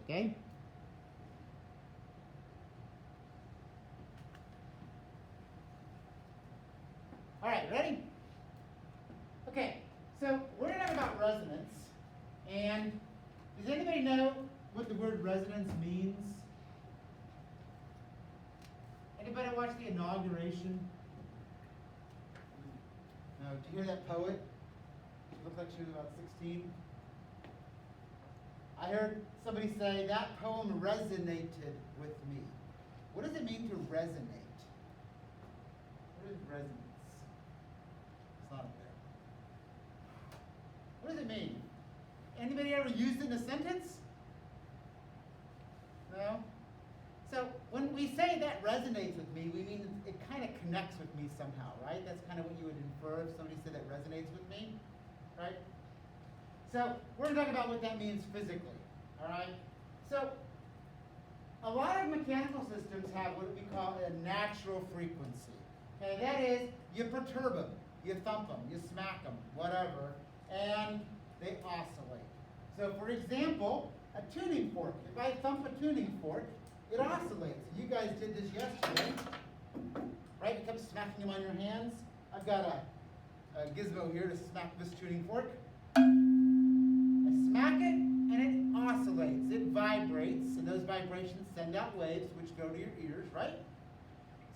okay? All right, ready? Okay, so we're going to talk about resonance. And does anybody know what the word resonance means? Anybody watch the inauguration? No. Did you hear that poet? She looked like she was about 16. I heard somebody say that poem resonated with me. What does it mean to resonate? What is resonance? It's not up there. What does it mean? Anybody ever used it in a sentence? No? So when we say that resonates with me, we mean it kind of connects with me somehow, right? That's kind of what you would infer if somebody said that resonates with me, right? So we're going to talk about what that means physically, all right? So a lot of mechanical systems have what we call a natural frequency. Okay, that is, you perturb them, you thump them, you smack them, whatever, and they oscillate. So for example, a tuning fork. If I thump a tuning fork, it oscillates. You guys did this yesterday, right? You kept smacking them on your hands. I've got a gizmo here to smack this tuning fork. I smack it, and it oscillates. It vibrates, and those vibrations send out waves which go to your ears, right?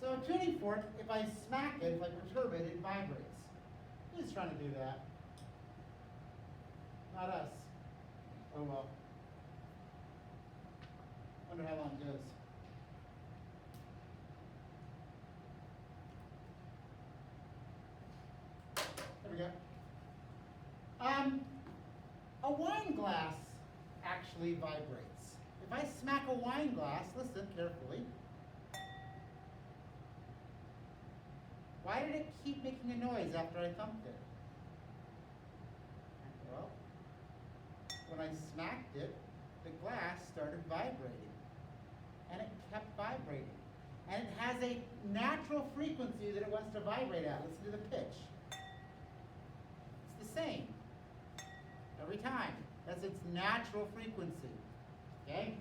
So a tuning fork, if I smack it, if I perturb it, it vibrates. Who's trying to do that? Not us. Oh well. Wonder how long it goes. There we go. A wine glass actually vibrates. If I smack a wine glass, listen carefully. Why did it keep making a noise after I thumped it? Well, when I smacked it, the glass started vibrating. And it kept vibrating. And it has a natural frequency that it wants to vibrate at. Listen to the pitch. It's the same every time. That's its natural frequency. Okay?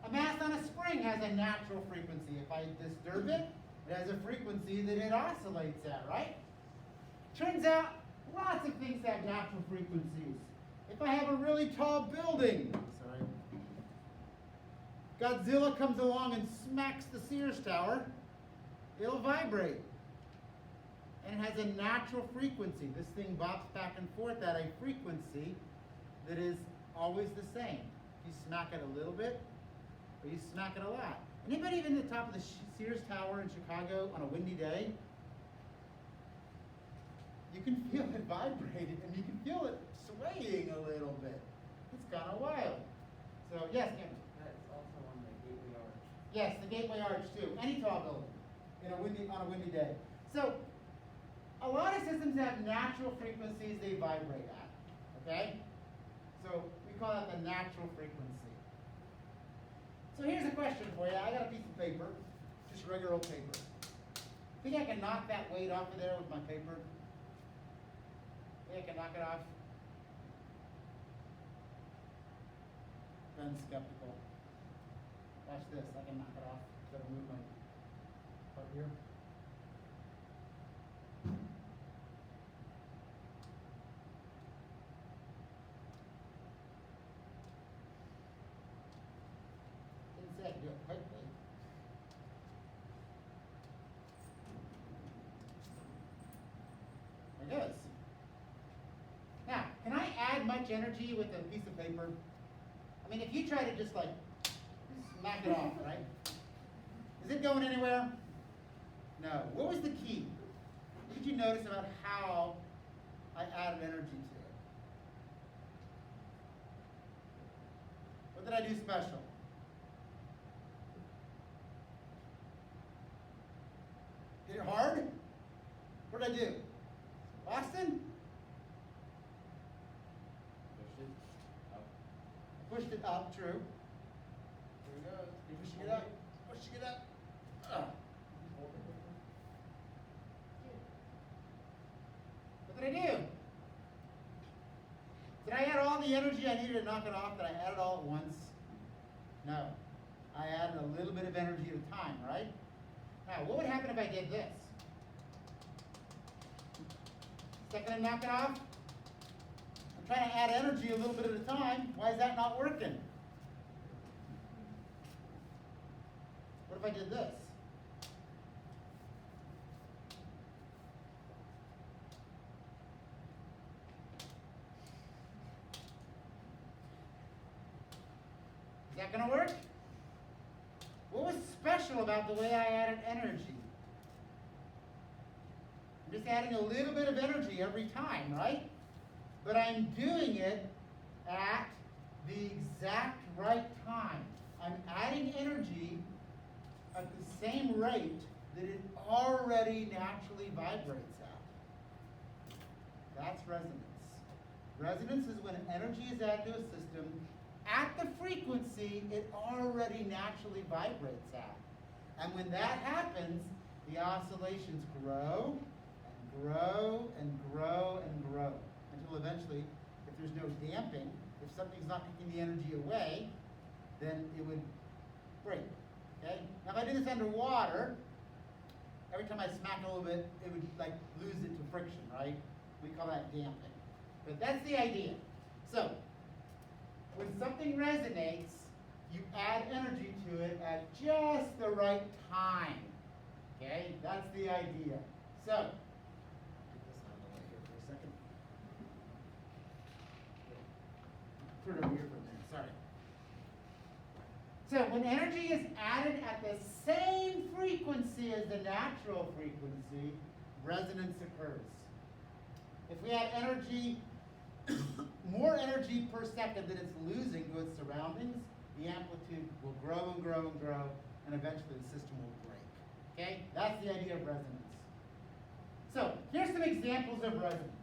A mass on a spring has a natural frequency. If I disturb it, it has a frequency that it oscillates at, right? Turns out lots of things have natural frequencies. If I have a really tall building, Godzilla comes along and smacks the Sears Tower, it'll vibrate. And it has a natural frequency. This thing bops back and forth at a frequency that is always the same. You smack it a little bit, or you smack it a lot. Anybody been to the top of the Sears Tower in Chicago on a windy day? You can feel it vibrating, and you can feel it swaying a little bit. It's kind of wild. So, yes, Cameron? Yes, the Gateway Arch too. Any tall building on a windy day. So, a lot of systems have natural frequencies they vibrate at. Okay? So, we call that the natural frequency. So, here's a question for you. I got a piece of paper, just regular old paper. Think I can knock that weight off of there with my paper? Think I can knock it off? Ben's skeptical. Watch this, I can knock it off. Gotta move my part here. Didn't say I could do it quickly. There it goes. Now, can I add much energy with a piece of paper? I mean, if you try to just like smack it off, right? Is it going anywhere? No. What was the key? What did you notice about how I added energy to it? What did I do special? Hit it hard? What did I do? Austin? Pushed it up, true. There we go. You're pushing it up. Pushing it up. What did I do? Did I add all the energy I needed to knock it off? Did I add it all at once? No. I added a little bit of energy at a time, right? Now, what would happen if I did this? Is that going to knock it off? I'm trying to add energy a little bit at a time. Why is that not working? What if I did this? Is that going to work? What was special about the way I added energy? I'm just adding a little bit of energy every time, right? But I'm doing it at the exact right time. I'm adding energy at the same rate that it already naturally vibrates at. That's resonance. Resonance is when energy is added to a system at the frequency it already naturally vibrates at. And when that happens, the oscillations grow and grow and grow and grow until eventually, if there's no damping, if something's not taking the energy away, then it would break. Okay? Now if I do this underwater, every time I smack a little bit, it would like lose it to friction, right? We call that damping. But that's the idea. So, when something resonates, you add energy to it at just the right time. Okay? That's the idea. So, get this out of the way here for a second. Turn it over here for a minute, sorry. So, when energy is added at the same frequency as the natural frequency, resonance occurs. If we add energy, more energy per second than it's losing to its surroundings, the amplitude will grow and grow and grow, and eventually the system will break. Okay? That's the idea of resonance. So, here's some examples of resonance.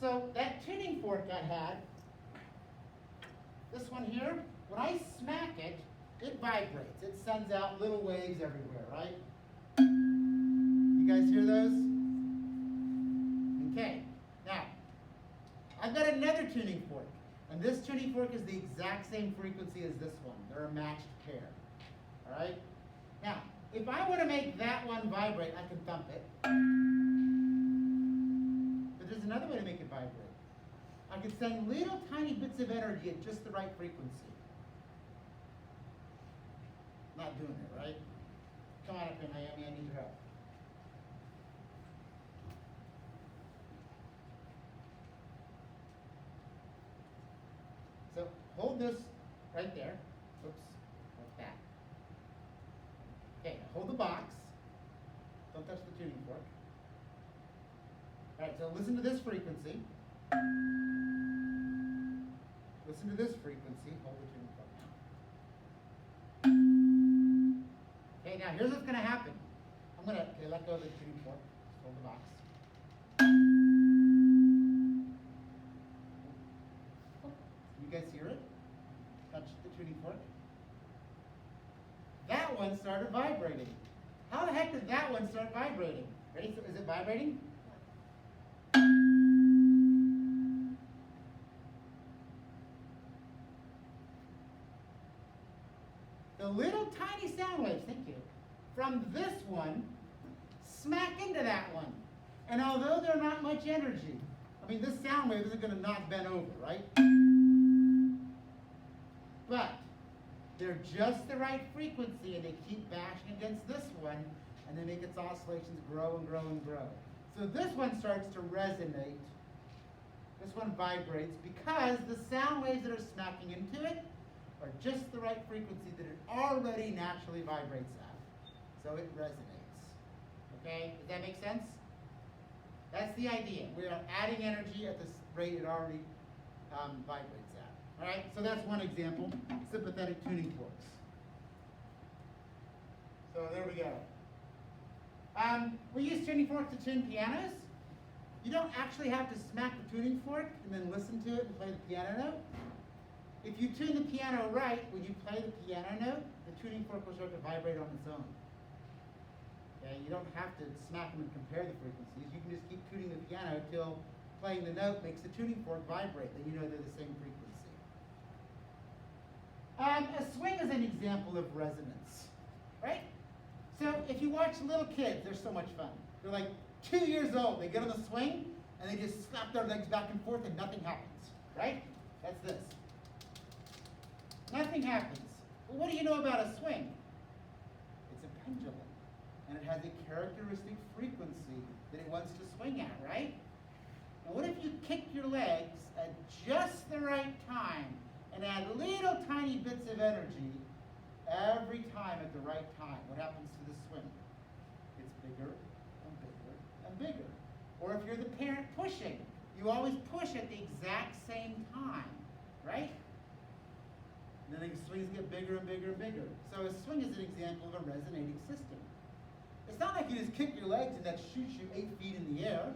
So, that tuning fork I had, this one here, when I smack it, it vibrates. It sends out little waves everywhere, right? You guys hear those? Okay. Now, I've got another tuning fork, and this tuning fork is the exact same frequency as this one. They're a matched pair. All right? Now, if I want to make that one vibrate, I can thump it. But there's another way to make it vibrate. I can send little tiny bits of energy at just the right frequency. Not doing it, right? Come on up here, Miami, I need your help. So hold this right there. Oops, like that. Okay, hold the box. Don't touch the tuning fork. All right, so listen to this frequency. Listen to this frequency. Hold the tuning fork now. Okay, now here's what's going to happen. I'm going to let go of the tuning fork. Just hold the box. You guys hear it? Touch the tuning fork. That one started vibrating. How the heck did that one start vibrating? Ready? So is it vibrating? The little tiny sound waves, thank you, from this one smack into that one. And although they're not much energy, I mean, this sound wave isn't going to knock Ben over, right? But they're just the right frequency, and they keep bashing against this one, and they make its oscillations grow and grow and grow. So this one starts to resonate. This one vibrates because the sound waves that are smacking into it are just the right frequency that it already naturally vibrates at. So it resonates. Okay? Does that make sense? That's the idea. We are adding energy at the rate it already vibrates at. All right? So that's one example. Sympathetic tuning forks. So there we go. We use tuning forks to tune pianos. You don't actually have to smack the tuning fork and then listen to it and play the piano note. If you tune the piano right, when you play the piano note, the tuning fork will start to vibrate on its own. Okay, you don't have to smack them and compare the frequencies. You can just keep tuning the piano till playing the note makes the tuning fork vibrate. Then you know they're the same frequency. A swing is an example of resonance, right? So if you watch little kids, they're so much fun. They're like 2 years old. They get on the swing, and they just slap their legs back and forth, and nothing happens, right? That's this. Nothing happens. Well, what do you know about a swing? It's a pendulum, and it has a characteristic frequency that it wants to swing at, right? Now what if you kick your legs at just the right time and add little tiny bits of energy every time at the right time? What happens to the swing? It's bigger and bigger and bigger. Or if you're the parent pushing, you always push at the exact same time, right? And then the swings get bigger and bigger and bigger. So a swing is an example of a resonating system. It's not like you just kick your legs and that shoots you 8 feet in the air.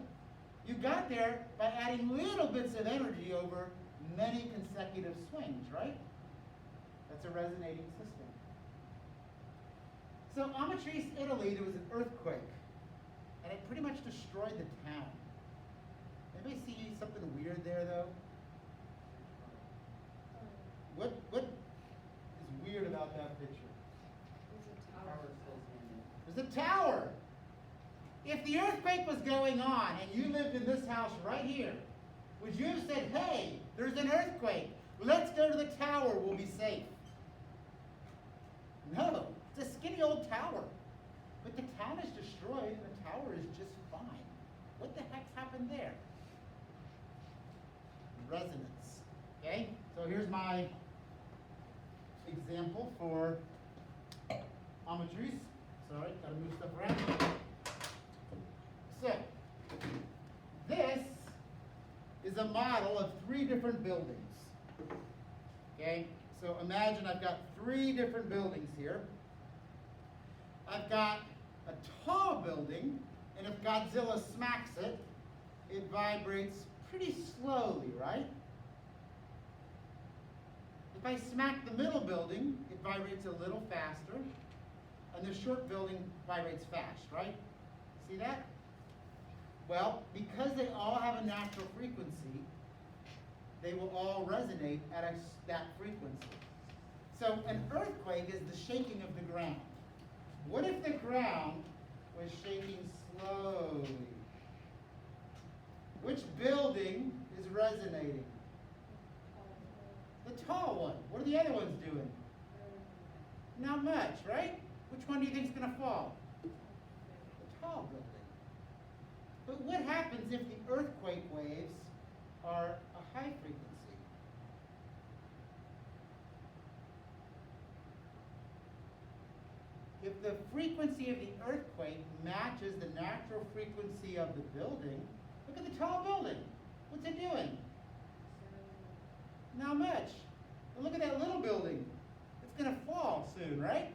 You got there by adding little bits of energy over many consecutive swings, right? That's a resonating system. So Amatrice, Italy, there was an earthquake, and it pretty much destroyed the town. Anybody see something weird there, though? What is weird about that picture? There's a tower. If the earthquake was going on and you lived in this house right here, would you have said, hey, there's an earthquake, let's go to the tower, we'll be safe? No, it's a skinny old tower. But the town is destroyed and the tower is just fine. What the heck's happened there? Resonance. Okay, so here's my example for Amatrice. Sorry, gotta move stuff around. So, this is a model of 3 different buildings. Okay, so imagine I've got 3 different buildings here. I've got a tall building, and if Godzilla smacks it, it vibrates pretty slowly, right? If I smack the middle building, it vibrates a little faster, and the short building vibrates fast, right? See that? Well, because they all have a natural frequency, they will all resonate at that frequency. So an earthquake is the shaking of the ground. What if the ground was shaking slowly? Which building is resonating? The tall one. What are the other ones doing? Not much, right? Which one do you think is going to fall? The tall building. But what happens if the earthquake waves are a high frequency? If the frequency of the earthquake matches the natural frequency of the building, look at the tall building. What's it doing? Not much. But look at that little building. It's going to fall soon, right?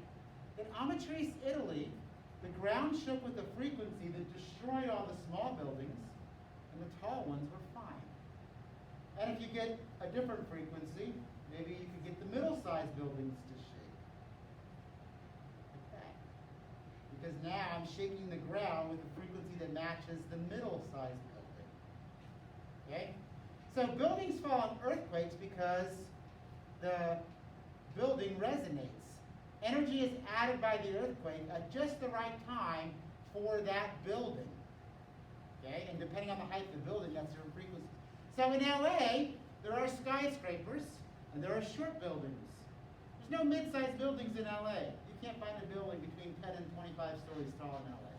In Amatrice, Italy, the ground shook with a frequency that destroyed all the small buildings, and the tall ones were fine. And if you get a different frequency, maybe you could get the middle-sized buildings to shake. Like that. Because now I'm shaking the ground with a frequency that matches the middle-sized building. Okay? So buildings fall in earthquakes because the building resonates. Energy is added by the earthquake at just the right time for that building. Okay? And depending on the height of the building, that's your frequency. So in LA, there are skyscrapers and there are short buildings. There's no mid-sized buildings in LA. You can't find a building between 10 and 25 stories tall in LA.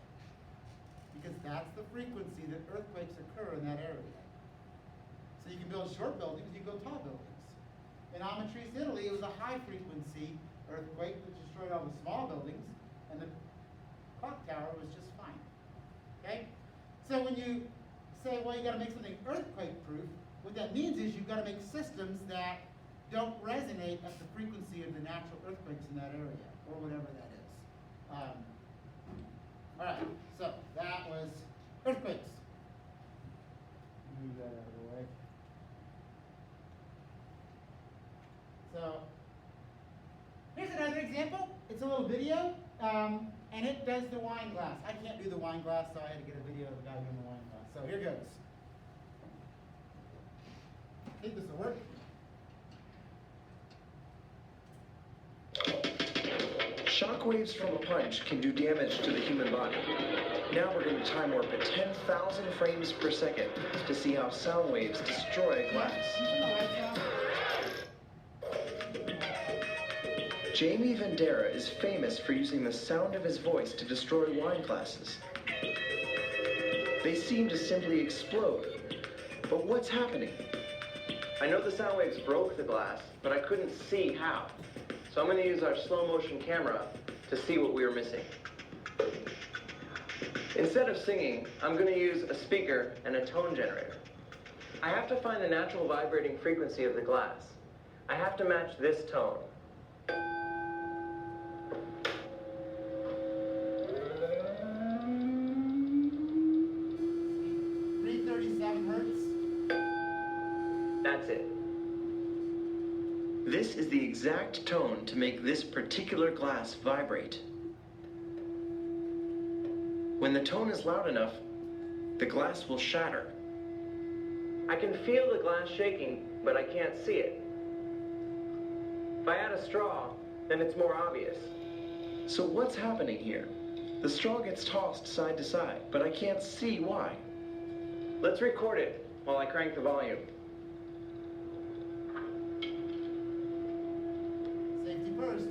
Because that's the frequency that earthquakes occur in that area. So you can build short buildings, you can build tall buildings. In Amatrice, Italy, it was a high frequency earthquake which destroyed all the small buildings, and the clock tower was just fine. Okay? So when you say, well, you got to make something earthquake-proof, what that means is you've got to make systems that don't resonate at the frequency of the natural earthquakes in that area, or whatever that is. All right, so that was earthquakes. Move that out of the way. So here's another example. It's a little video, and it does the wine glass. I can't do the wine glass, so I had to get a video of the guy doing the wine glass. So here goes. I think this will work. Shockwaves from a punch can do damage to the human body. Now we're going to time warp at 10,000 frames per second to see how sound waves destroy glass. Jamie Vendera is famous for using the sound of his voice to destroy wine glasses. They seem to simply explode. But what's happening? I know the sound waves broke the glass, but I couldn't see how. So I'm going to use our slow motion camera to see what we were missing. Instead of singing, I'm going to use a speaker and a tone generator. I have to find the natural vibrating frequency of the glass. I have to match this tone. 337 hertz. That's it. This is the exact tone to make this particular glass vibrate. When the tone is loud enough, the glass will shatter. I can feel the glass shaking, but I can't see it. If I add a straw, then it's more obvious. So what's happening here? The straw gets tossed side to side, but I can't see why. Let's record it while I crank the volume. Safety first.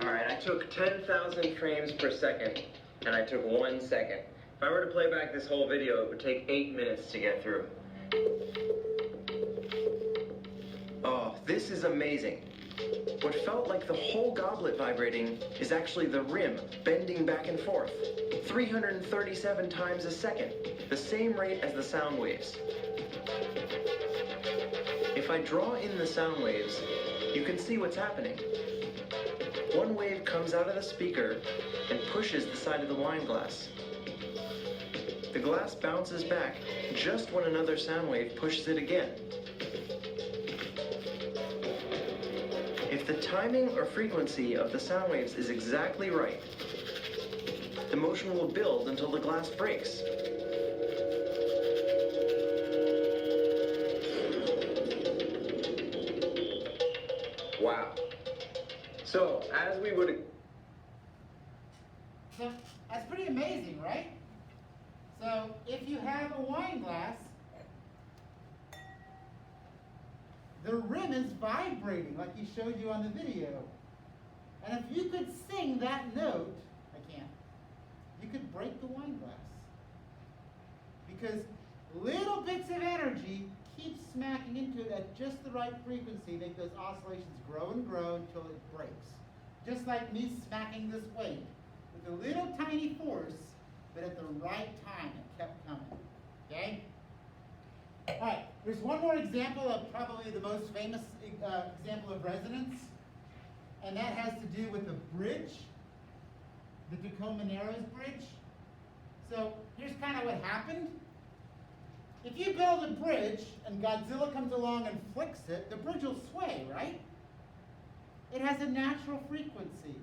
All right, I took 10,000 frames per second, and I took 1 second. If I were to play back this whole video, it would take 8 minutes to get through. Oh, this is amazing. What felt like the whole goblet vibrating is actually the rim bending back and forth, 337 times a second, the same rate as the sound waves. If I draw in the sound waves, you can see what's happening. One wave comes out of the speaker and pushes the side of the wine glass. The glass bounces back just when another sound wave pushes it again. If the timing or frequency of the sound waves is exactly right, the motion will build until the glass breaks. Wow. So, as we would... So that's pretty amazing, right? So if you have a wine glass, the rim is vibrating like he showed you on the video. And if you could sing that note, I can't, you could break the wine glass. Because little bits of energy keep smacking into it at just the right frequency, make those oscillations grow and grow until it breaks. Just like me smacking this weight with a little tiny force, but at the right time it kept coming. Okay? All right, there's one more example of probably the most famous example of resonance, and that has to do with the bridge, the Tacoma Narrows Bridge. So here's kind of what happened. If you build a bridge and Godzilla comes along and flicks it, the bridge will sway, right? It has a natural frequency.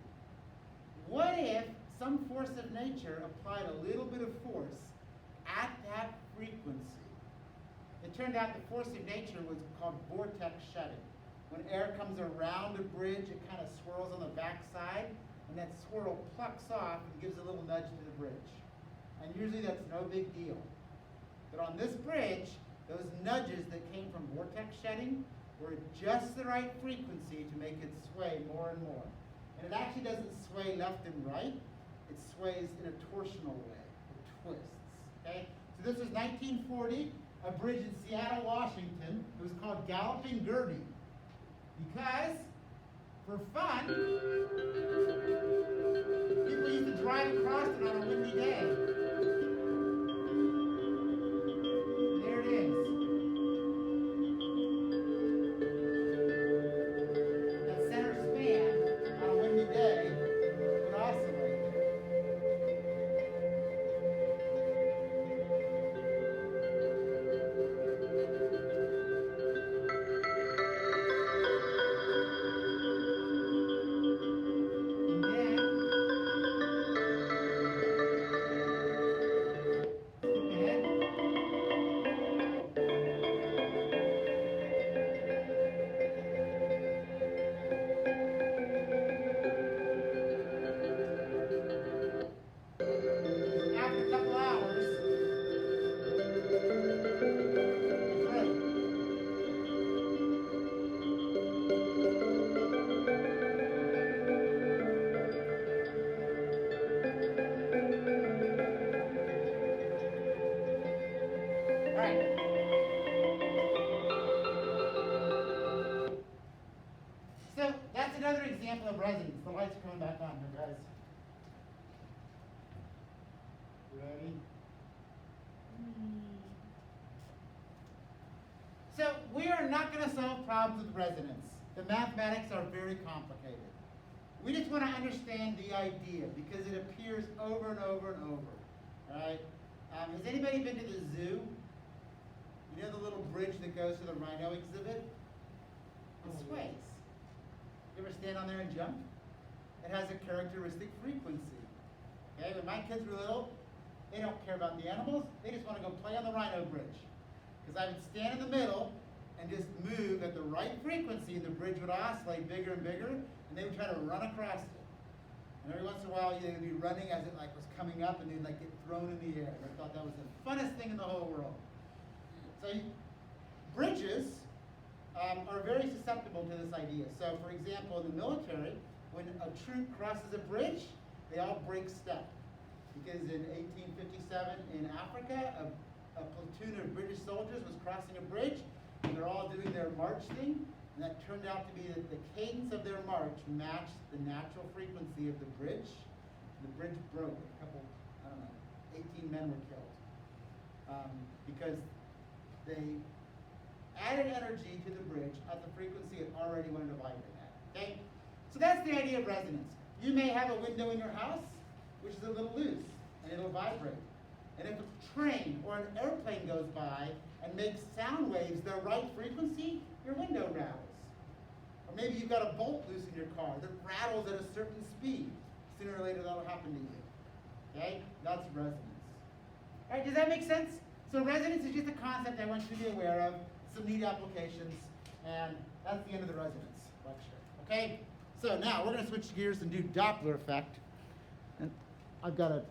What if some force of nature applied a little bit of force at that frequency? It turned out the force of nature was called vortex shedding. When air comes around a bridge, it kind of swirls on the backside, and that swirl plucks off and gives a little nudge to the bridge. And usually that's no big deal. But on this bridge, those nudges that came from vortex shedding were just the right frequency to make it sway more and more. And it actually doesn't sway left and right. It sways in a torsional way. It twists. Okay? So this was 1940, a bridge in Seattle, Washington. It was called Galloping Gertie. Because, for fun, people used to drive across it on a windy day. There it is. That center span on a windy day would oscillate. And then guys. Ready? So we are not going to solve problems with resonance. The mathematics are very complicated. We just want to understand the idea because it appears over and over and over. Right? Has anybody been to the zoo? You know the little bridge that goes to the rhino exhibit? It sways. You ever stand on there and jump? It has a characteristic frequency. Okay, when my kids were little, they don't care about the animals. They just want to go play on the rhino bridge. Because I would stand in the middle and just move at the right frequency, and the bridge would oscillate bigger and bigger, and they would try to run across it. And every once in a while, they'd be running as it like was coming up, and they'd like get thrown in the air. And I thought that was the funnest thing in the whole world. So bridges are very susceptible to this idea. So for example, in the military, when a troop crosses a bridge, they all break step. Because in 1857 in Africa, a platoon of British soldiers was crossing a bridge, and they're all doing their march thing, and that turned out to be that the cadence of their march matched the natural frequency of the bridge. The bridge broke. A couple, 18 men were killed. Because they added energy to the bridge at the frequency it already wanted to vibrate at. Okay? So that's the idea of resonance. You may have a window in your house which is a little loose, and it'll vibrate. And if a train or an airplane goes by and makes sound waves the right frequency, your window rattles. Or maybe you've got a bolt loose in your car that rattles at a certain speed. Sooner or later that'll happen to you. Okay? That's resonance. All right, does that make sense? So resonance is just a concept I want you to be aware of, some neat applications, and that's the end of the resonance lecture. Okay? So now we're going to switch gears and do Doppler effect. And I've got a